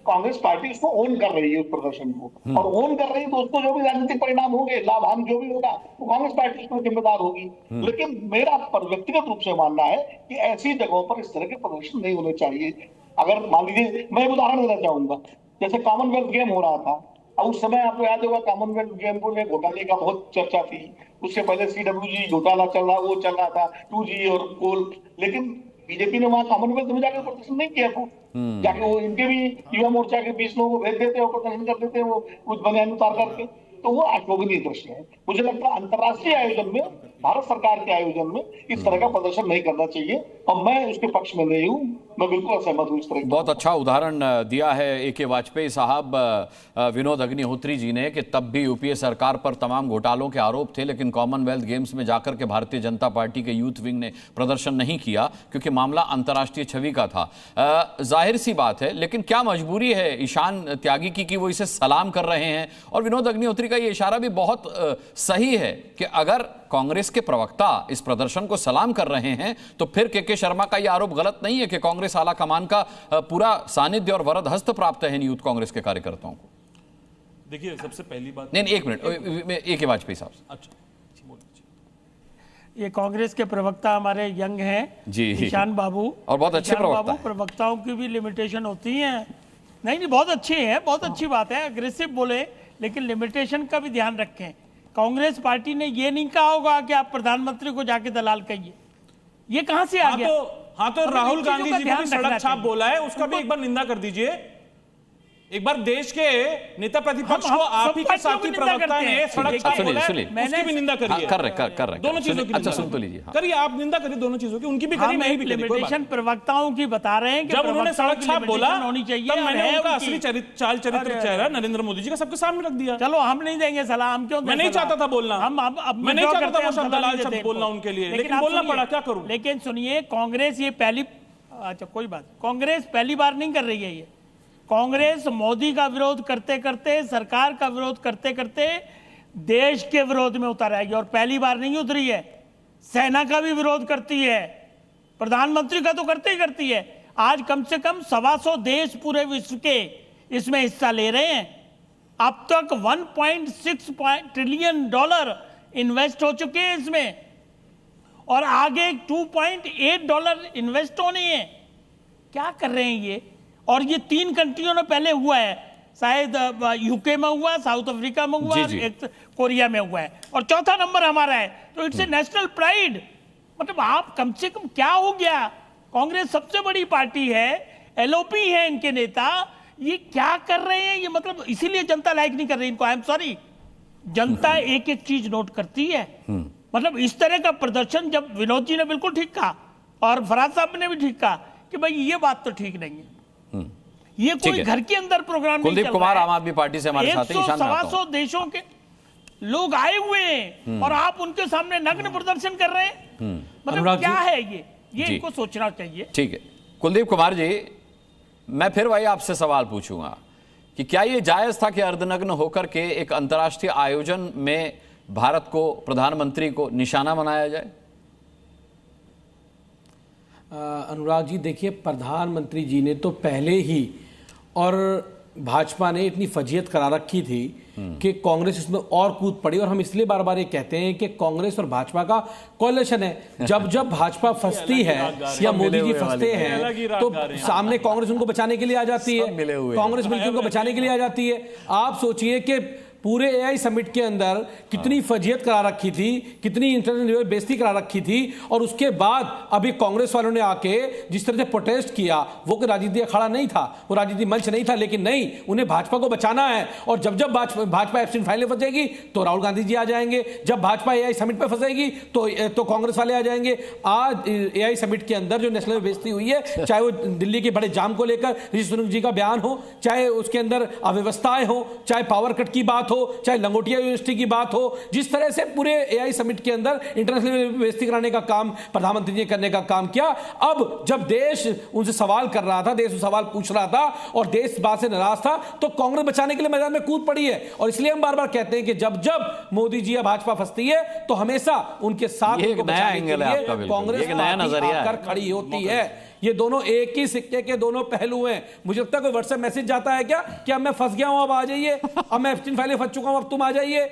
कांग्रेस पार्टी उसको ओन कर रही है उस प्रदर्शन को, और ओन कर रही है तो उसको जो भी राजनीतिक परिणाम होंगे, लाभ हानि जो भी होगा, वो कांग्रेस पार्टी उसमें जिम्मेदार होगी। लेकिन मेरा व्यक्तिगत रूप से मानना है कि ऐसी जगहों पर इस तरह के प्रदर्शन नहीं होने चाहिए। अगर मान लीजिए, मैं उदाहरण देना चाहूंगा, जैसे कॉमनवेल्थ गेम हो रहा था, अब उस समय आपको याद होगा कॉमनवेल्थ गेम को ले घोटाले का बहुत चर्चा थी। उससे पहले CWG घोटाला चल रहा, वो चल रहा था 2G और कोल, लेकिन बीजेपी ने वहां कॉमनवेल्थ में जाकर प्रदर्शन नहीं किया था। जाके वो इनके भी युवा मोर्चा के 20 लोगों को भेज देते, वो प्रदर्शन कर देते, वो कुछ बनियान उतार करके, तो वो अशोभनीय दृश्य है। मुझे लगता है अंतर्राष्ट्रीय आयोजन में, भारत सरकार के आयोजन में इस तरह का प्रदर्शन नहीं करना चाहिए, और मैं उसके पक्ष में नहीं हूँ, मैं बिल्कुल असहमत हूँ इस तरह। बहुत अच्छा उदाहरण दिया है AK वाजपेयी साहब, विनोद अग्निहोत्री जी ने, कि तब भी यूपीए सरकार पर तमाम घोटालों के आरोप थे, लेकिन कॉमनवेल्थ गेम्स में जाकर के भारतीय जनता पार्टी के यूथ विंग ने प्रदर्शन नहीं किया क्योंकि मामला अंतर्राष्ट्रीय छवि का था। जाहिर सी बात है, लेकिन क्या मजबूरी है ईशान त्यागी की कि वो इसे सलाम कर रहे हैं? और विनोद अग्निहोत्री का ये इशारा भी बहुत सही है कि अगर कांग्रेस के प्रवक्ता इस प्रदर्शन को सलाम कर रहे हैं तो फिर के शर्मा का यह आरोप गलत नहीं है कि कांग्रेस आला कमान का पूरा सानिध्य और वरद हस्त प्राप्त है यूथ कांग्रेस के कार्यकर्ताओं को। देखिए, सबसे पहली बात, नहीं एक मिनट, एक ही वाजपेयी साहब। अच्छा, ये कांग्रेस के प्रवक्ता हमारे यंग हैं जी, ईशान बाबू, और बहुत अच्छे प्रवक्ता हैं। प्रवक्ताओं की भी लिमिटेशन होती है। नहीं, बहुत अच्छे हैं, बहुत अच्छी बात है, अग्रेसिव बोले, लेकिन लिमिटेशन का भी ध्यान रखें। कांग्रेस पार्टी ने ये नहीं कहा होगा कि आप प्रधानमंत्री को जाके दलाल कहिए, ये कहां से आ गया? हाँ तो राहुल गांधी जी ने सड़क छाप बोला है, उसका भी एक बार निंदा कर दीजिए। एक बार देश के नेता प्रतिपक्ष को आप ही के साथी प्रवक्ता ने सड़क छाप बोला है, उसकी भी निंदा करिए। कर रहे दोनों चीजों की। अच्छा, सुन तो लीजिए, करिए, आप निंदा करिए दोनों चीजों की, उनकी भी करिए, मैं भी करिए। लिमिटेशन प्रवक्ताओं की बता रहे हैं कि जब उन्होंने सड़क छाप बोला होनी चाहिए, तब मैंने उनका असली चाल चरित्र चेहरा नरेंद्र मोदी जी का सबके सामने रख दिया। चलो, हम नहीं देंगे सलाह, हम क्यों? मैं नहीं चाहता था बोलना, मैं नहीं चाहता था वो शब्द दलाल शब्द बोलना उनके लिए, लेकिन बोलना पड़ा, क्या करूं? लेकिन सुनिए, कांग्रेस ये पहली, अच्छा कोई बात, कांग्रेस पहली बार नहीं कर रही है। ये कांग्रेस मोदी का विरोध करते करते, सरकार का विरोध करते करते देश के विरोध में उतर आएगी, और पहली बार नहीं उतरी है। सेना का भी विरोध करती है, प्रधानमंत्री का तो करते ही करती है। आज कम से कम 125 देश पूरे विश्व के इसमें हिस्सा ले रहे हैं। अब तक $1.6 ट्रिलियन इन्वेस्ट हो चुके हैं इसमें, और आगे $2.8 इन्वेस्ट होने हैं। क्या कर रहे हैं ये? और ये 3 कंट्रियों में पहले हुआ है, शायद यूके में हुआ, साउथ अफ्रीका में हुआ, एक कोरिया में हुआ है, और चौथा नंबर हमारा है। तो इट्स ए नेशनल प्राइड। मतलब आप कम से कम, क्या हो गया? कांग्रेस सबसे बड़ी पार्टी है, एलओपी है इनके नेता, ये क्या कर रहे हैं? ये मतलब इसीलिए जनता लाइक नहीं कर रही इनको। आई एम सॉरी, जनता एक एक चीज नोट करती है। मतलब इस तरह का प्रदर्शन, जब विनोद जी ने बिल्कुल ठीक कहा और फराज साहब ने भी ठीक कहा कि भाई ये बात तो ठीक नहीं है, ये कोई घर के अंदर प्रोग्राम नहीं चल रहा है। कुलदीप कुमार आम आदमी पार्टी से हमारे साथ हैं। 100-125 देशों के लोग आए हुए हैं और आप उनके सामने नग्न प्रदर्शन कर रहे हैं। मतलब क्या है ये इनको सोचना चाहिए। ठीक है कुलदीप कुमार जी, मैं फिर वही आपसे सवाल पूछूंगा कि क्या ये जायज था कि अर्धनग्न होकर के एक अंतर्राष्ट्रीय आयोजन में भारत को, प्रधानमंत्री को निशाना बनाया जाए? अनुराग जी, देखिए, प्रधानमंत्री जी ने तो पहले ही, और भाजपा ने इतनी फजीयत करा रखी थी कि कांग्रेस इसमें और कूद पड़ी। और हम इसलिए बार बार ये कहते हैं कि कांग्रेस और भाजपा का कोalition है। जब भाजपा फंसती है या मोदी जी फंसते हैं तो सामने कांग्रेस उनको बचाने के लिए आ जाती है, कांग्रेस मिलकर उनको बचाने के लिए आ जाती है। आप सोचिए कि पूरे एआई समिट के अंदर कितनी फजीयत करा रखी थी, कितनी इंटरनेशनल बेइज्जती करा रखी थी, और उसके बाद अभी कांग्रेस वालों ने आके जिस तरह से प्रोटेस्ट किया, वो कोई राजनीतिक अखाड़ा नहीं था, वो राजनीतिक मंच नहीं था, लेकिन नहीं, उन्हें भाजपा को बचाना है। और जब भाजपा एब्सेंट फाइल में फंसेगी तो राहुल गांधी जी आ जाएंगे, जब भाजपा एआई समिट पर फंसेगी तो कांग्रेस वाले आ जाएंगे। आज एआई समिट के अंदर जो नेशनल बेइज्जती हुई है, चाहे वो दिल्ली के बड़े जाम को लेकर ऋषि सुनक जी का बयान हो, चाहे उसके अंदर अव्यवस्थाएं हो, चाहे पावर कट की बात हो, चाहे लंगोटिया यूनिवर्सिटी की बात हो, जिस तरह से पूरे एआई समिट के अंदर इंटरनेशनल बेइज्जती कराने का काम प्रधानमंत्री ने करने का काम किया। अब जब देश उनसे सवाल कर रहा था, देश सवाल पूछ रहा था और देश बात से नाराज था, तो कांग्रेस बचाने के लिए मैदान में कूद पड़ी है। और इसलिए हम बार बार कहते हैं कि जब मोदी जी या भाजपा फंसती है तो हमेशा उनके साथ कांग्रेस नया नजरिया आकर खड़ी होती है। ये दोनों एक ही सिक्के के दोनों पहलू हैं। मुझे लगता है कोई व्हाट्सएप मैसेज जाता है क्या कि अब मैं फंस गया हूं, अब आ जाइए, अब मैं एब्सेंट फाइल में फंस चुका हूं, अब तुम आ जाइए,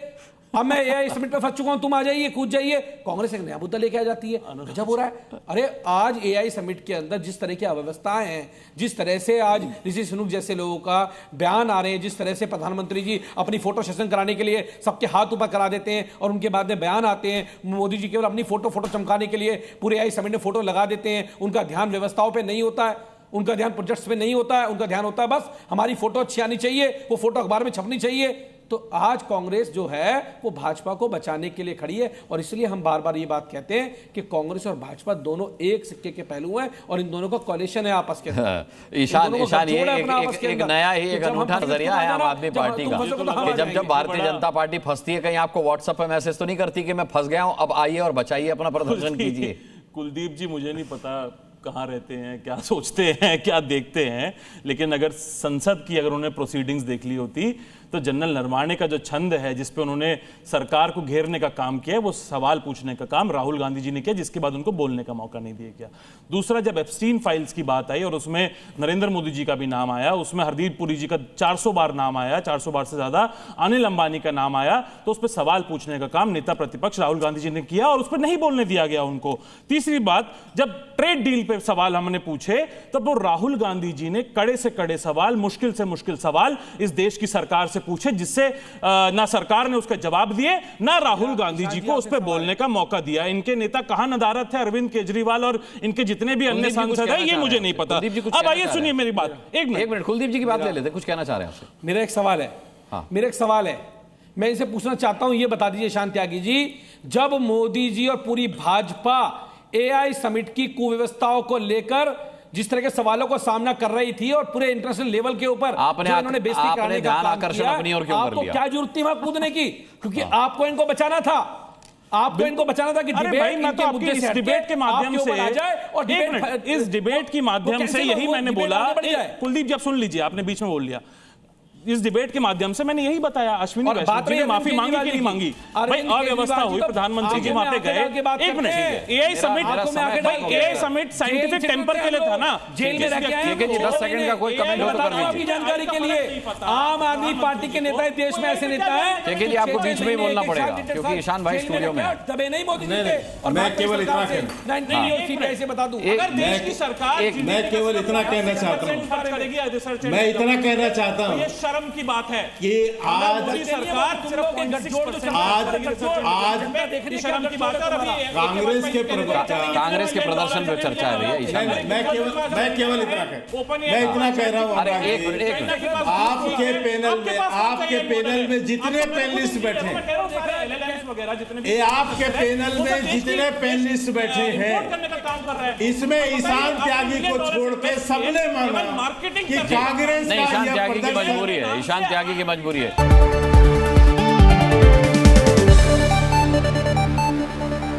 अब मैं एआई समिट पे फंस चुका हूं, तुम आ जाइए, कूद जाइए। कांग्रेस एक नया मुद्दा लेके आ जाती है, गजब हो रहा है। अरे आज एआई समिट के अंदर जिस तरह की अव्यवस्थाएं हैं, जिस तरह से आज ऋषि सुनक जैसे लोगों का बयान आ रहे हैं, जिस तरह से प्रधानमंत्री जी अपनी फोटो सेशन कराने के लिए सबके हाथ ऊपर करा देते हैं और उनके बाद में बयान आते हैं, मोदी जी केवल अपनी फोटो चमकाने के लिए पूरे एआई समिट में फोटो लगा देते हैं। उनका ध्यान व्यवस्थाओं पर नहीं होता है, उनका ध्यान प्रोजेक्ट्स पे नहीं होता है, उनका ध्यान होता है बस हमारी फोटो अच्छी आनी चाहिए, वो फोटो अखबार में छपनी चाहिए। तो आज कांग्रेस जो है वो भाजपा को बचाने के लिए खड़ी है। और इसलिए हम बार बार ये बात कहते हैं कि कांग्रेस और भाजपा दोनों एक सिक्के के पहलू हैं और इन दोनों का कोalition है आपस के अंदर। ईशान ये एक नया ही एक अनूठा नजरिया है आम आदमी पार्टी का कि जब भारतीय जनता पार्टी फंसती है, कहीं आपको व्हाट्सएप पे मैसेज तो नहीं करती कि मैं फंस गया हूं, अब आइए और बचाइए, अपना प्रदर्शन कीजिए? कुलदीप जी, मुझे नहीं पता कहाँ रहते हैं, क्या सोचते हैं, क्या देखते हैं, लेकिन अगर संसद की अगर उन्होंने प्रोसीडिंग्स देख ली होती तो जनरल नरवाणे का जो छंद है जिस पे उन्होंने सरकार को घेरने का काम किया, वो सवाल पूछने का काम राहुल गांधी जी ने किया, जिसके बाद उनको बोलने का मौका नहीं दिया गया। दूसरा, जब एप्स्टीन फाइल्स की बात आई और उसमें नरेंद्र मोदी जी का भी नाम आया, उसमें हरदीप पुरी जी का 400 बार नाम आया, 400 बार से ज्यादा अनिल अंबानी का नाम आया, तो उस पर सवाल पूछने का काम नेता प्रतिपक्ष राहुल गांधी जी ने किया और उस पर नहीं बोलने दिया गया उनको। तीसरी बात, जब ट्रेड डील पे सवाल हमने पूछे तब वो राहुल गांधी जी ने कड़े से कड़े सवाल, मुश्किल से मुश्किल सवाल इस देश की सरकार से पूछे, जिससे ना सरकार ने उसका जवाब दिए, ना राहुल गांधी जी को उस पर बोलने का मौका दिया। इनके नेता कहां नदारत है, अरविंद केजरीवाल और इनके जितने भी अन्य सांसद हैं, ये मुझे नहीं पता। अब आइए सुनिए मेरी बात, एक मिनट कुलदीप जी की बात ले लेते, कुछ कहना चाह रहे हैं आपसे। मेरा एक सवाल है, मेरा एक सवाल है, मैं इसे पूछना चाहता हूं, ये बता दीजिए शांत त्यागी जी, जब मोदी जी और पूरी भाजपा एआई समिट की कुव्यवस्थाओं को लेकर जिस तरह के सवालों को सामना कर रही थी और पूरे इंटरनेशनल लेवल के ऊपर उन्होंने बेइज्जती कराने का काम किया, आपको क्या जरूरत थी वहां कूदने की? क्योंकि आपको इनको बचाना था, आपको इनको बचाना था कि डिबेट के माध्यम से आ जाए और इस डिबेट के माध्यम से यही मैंने बोला। कुलदीप, जब सुन लीजिए, आपने बीच में बोल लिया। इस डिबेट के माध्यम से मैंने यही बताया, अश्विनी वैष्णव जी ने माफी मांगी कि नहीं मांगी? भाई अव्यवस्था हुई, प्रधानमंत्री जी वहां पे गए। एक minute, AI summit scientific temper के लिए था ना? जेल में रखे हैं 10 सेकंड का कोई कमेंट हो तो कर लीजिए। जानकारी के लिए आम आदमी पार्टी के नेता देश में ऐसे नेता है, ठीक है जी, आपको बीच में ही बोलना पड़ेगा क्योंकि ईशान भाई स्टूडियो में। तबे नहीं मोदी जी के, और मैं केवल इतना ऐसे बता दूं, अगर देश की सरकार, मैं केवल इतना कहना चाहता हूं, मैं इतना कहना चाहता हूं की बात है कि आज सरकार कांग्रेस के प्रदर्शन पे चर्चा है भैया। मैं केवल इतना कह रहा हूँ, आपके पैनल में जितने पैनलिस्ट बैठे हैं, आपके पैनल में जितने पैनलिस्ट बैठे हैं, इसमें ईशान त्यागी को छोड़ के सबने माना कि कांग्रेस ईशान त्यागी की मजबूरी है, ईशान त्यागी की मजबूरी है।